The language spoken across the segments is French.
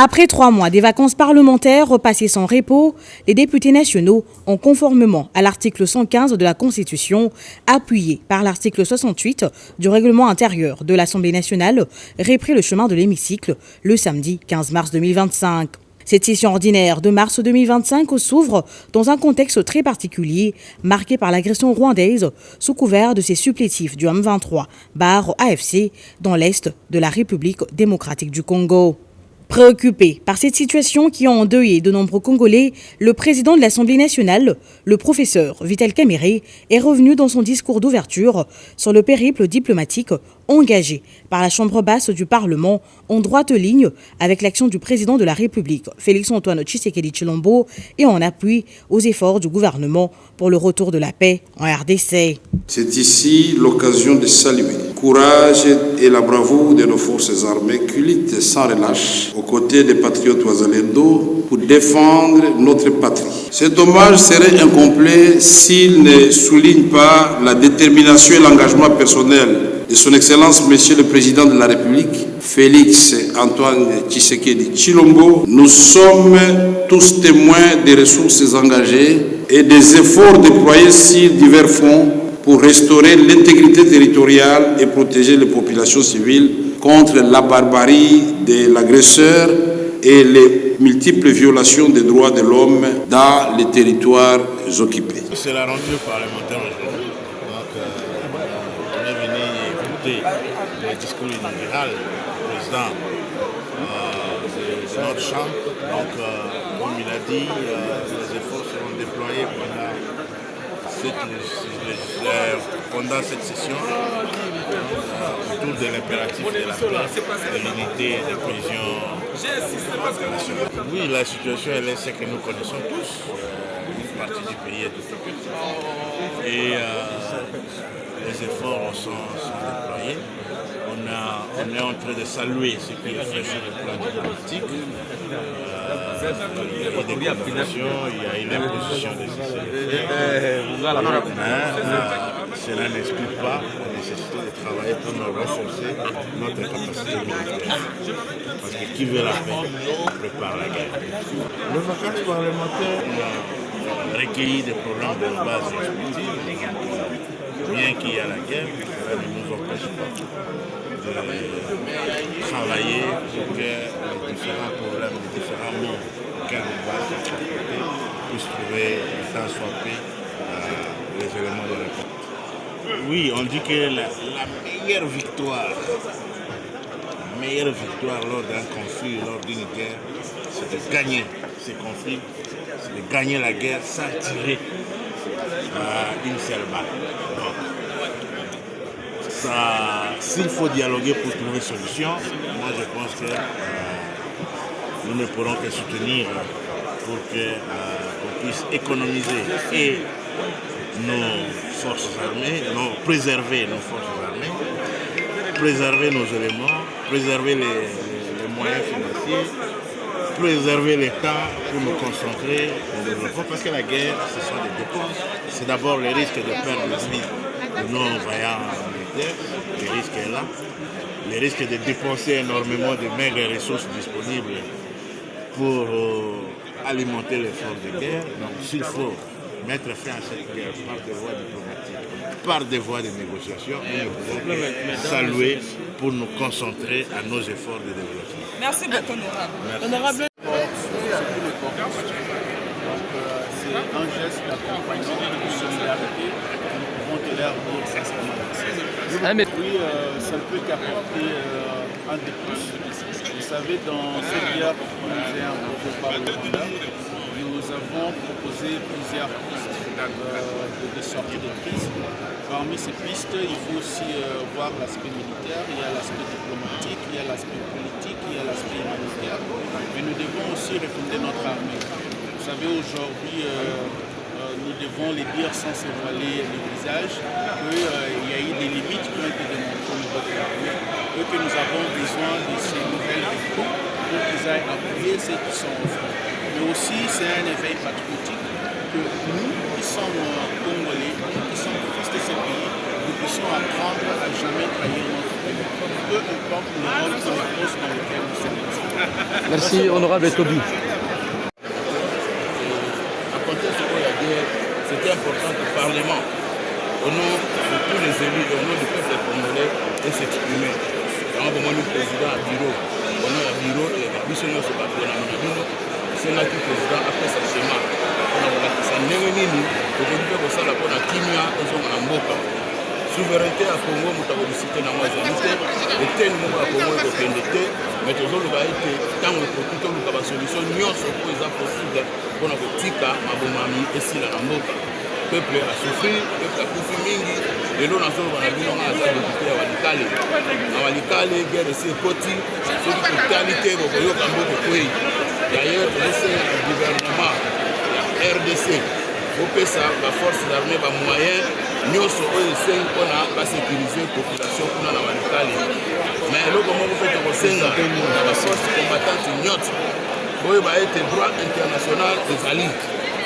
Après 3 mois des vacances parlementaires repassées sans repos, les députés nationaux ont, conformément à l'article 115 de la Constitution, appuyé par l'article 68 du règlement intérieur de l'Assemblée nationale, repris le chemin de l'hémicycle le samedi 15 mars 2025. Cette session ordinaire de mars 2025 s'ouvre dans un contexte très particulier, marqué par l'agression rwandaise sous couvert de ses supplétifs du M23 AFC dans l'est de la République démocratique du Congo. Préoccupé par cette situation qui a endeuillé de nombreux Congolais, le président de l'Assemblée nationale, le professeur Vital Kamerhe, est revenu dans son discours d'ouverture sur le périple diplomatique engagé par la Chambre basse du Parlement en droite ligne avec l'action du président de la République, Félix-Antoine Tshisekedi Tshilombo, et en appui aux efforts du gouvernement pour le retour de la paix en RDC. C'est ici l'occasion de saluer le courage et la bravoure de nos forces armées qui luttent sans relâche aux côtés des patriotes Ouazalendo pour défendre notre patrie. Cet hommage serait incomplet s'il ne souligne pas la détermination et l'engagement personnel de son Excellence, Monsieur le Président de la République, Félix-Antoine Tshisekedi Tshilombo. Nous sommes tous témoins des ressources engagées et des efforts déployés sur divers fronts pour restaurer l'intégrité territoriale et protéger les populations civiles contre la barbarie de l'agresseur et les multiples violations des droits de l'homme dans les territoires occupés. C'est la rentrée parlementaire aujourd'hui. On est venu écouter le discours inaugural du président de notre chambre. Donc, comme il a dit, les efforts seront déployés pendant cette session autour de l'impératif de la paix, de l'unité et de la cohésion nationale. Oui, la situation elle est ce que nous connaissons tous. Une partie du pays est occupée et les efforts sont déployés. On est en train de saluer ce qui est fait sur le plan diplomatique. Il y a eu des conversations, il y a eu l'imposition des cessez-le-feu. Cela n'exclut pas la nécessité de travailler pour nous renforcer notre capacité militaire. Parce que qui veut la paix prépare la guerre. Le vacances parlementaire a recueilli des problèmes de base respective. Bien qu'il y a la guerre, cela ne nous empêche pas de travailler pour que les différents problèmes, les différents mots auxquels on va se confronter puissent trouver, tant soit peu, les éléments de réponse. Oui, on dit que la meilleure victoire lors d'un conflit, lors d'une guerre, c'est de gagner ces conflits, c'est de gagner la guerre sans tirer une seule balle. Donc, s'il faut dialoguer pour trouver une solution, moi je pense que nous ne pourrons que soutenir pour qu'on puisse économiser et nos forces armées, préserver nos forces armées, préserver nos éléments, préserver les moyens financiers, préserver les temps pour nous concentrer au développement, parce que la guerre, ce sont des dépenses. C'est d'abord le risque de perdre la vie de nos vaillants militaires, le risque est là. Le risque de dépenser énormément de maigres ressources disponibles pour alimenter les forces de guerre. Donc s'il faut mettre fin à cette guerre par des voies diplomatiques, par des voies de négociation, nous pouvons saluer pour nous concentrer à nos efforts de développement. Merci beaucoup, honorable. Honorable. C'est un geste d'accompagnement, de solidarité que nous pouvons te leur dire sincèrement. Oui, ça ne peut qu'apporter un de plus. Vous savez, dans cette guerre qui nous est imposée par le Rwanda, nous avons proposé plusieurs pistes de sortie de crise. Parmi ces pistes, il faut aussi voir l'aspect militaire, il y a l'aspect diplomatique, il y a l'aspect politique, il y a l'aspect humanitaire. Mais nous devons aussi refonder notre armée. Vous savez, aujourd'hui, nous devons les dire sans se voiler le visage qu'il y a eu des limites qui ont été démontrées au niveau de l'armée et que nous avons besoin de ces nouvelles recrues pour qu'ils aillent appuyer ceux qui sont au front. Mais aussi, c'est un éveil patriotique que nous, qui sommes congolais, qui sommes fils de ce pays, nous puissions apprendre à jamais trahir notre pays. Peu importe le rôle que nous pose dans lequel nous sommes. Merci, honorable Tobi. C'était important que le Parlement, au nom de tous les élus, au nom du peuple congolais, et s'exprimer. Quand on le président à bureau, au nom du bureau, et la mission de ce papier, c'est là que le président a fait sa schéma. Ça n'est rien ni aujourd'hui que ça la bonne à Kimia et son Amboka. Souveraineté à Congo, nous avons cité dans moi et tel monde à Congo est au mais toujours le été tant que tout le monde solution nous sommes pour les possible pour notre tika mabomami et si la Amboka. Peuple a souffert, peuple a souffert mingi et l'on a sauvé la ville on a député à Walikale guerre c'est côté c'est une totalité au Congo Amboka pays. D'ailleurs c'est le gouvernement RDC au PESA la force d'armée va moyen nous sommes pour sécuriser la population pour la Walikale mais le comment vous faites au Senga la force combattante nyote pour être droit international des alliés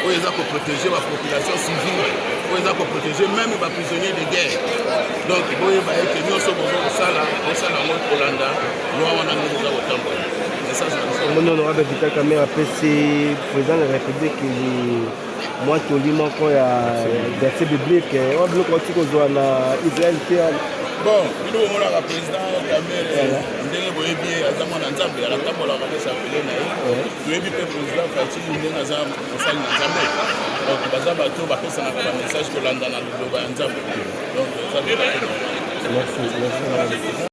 pour protéger la population civile, pour protéger même les prisonniers de guerre. Donc, pour être nous sommes au Sala, Hollanda, nous avons au temple. Mon honorable Vital Kamerhe après c'est président de la République moi qui lis mon coin à verset biblique on bloque aussi qu'on doit à Israël bon nous on a le président Kamerhe ndenge boyebi azamo na nzambe ala tambola ka chapele na ye toyebi pe président Fati ndenge azam osali na nzambe donc baza bato bapesa na message kolanda na loba ya nzambe donc ça merci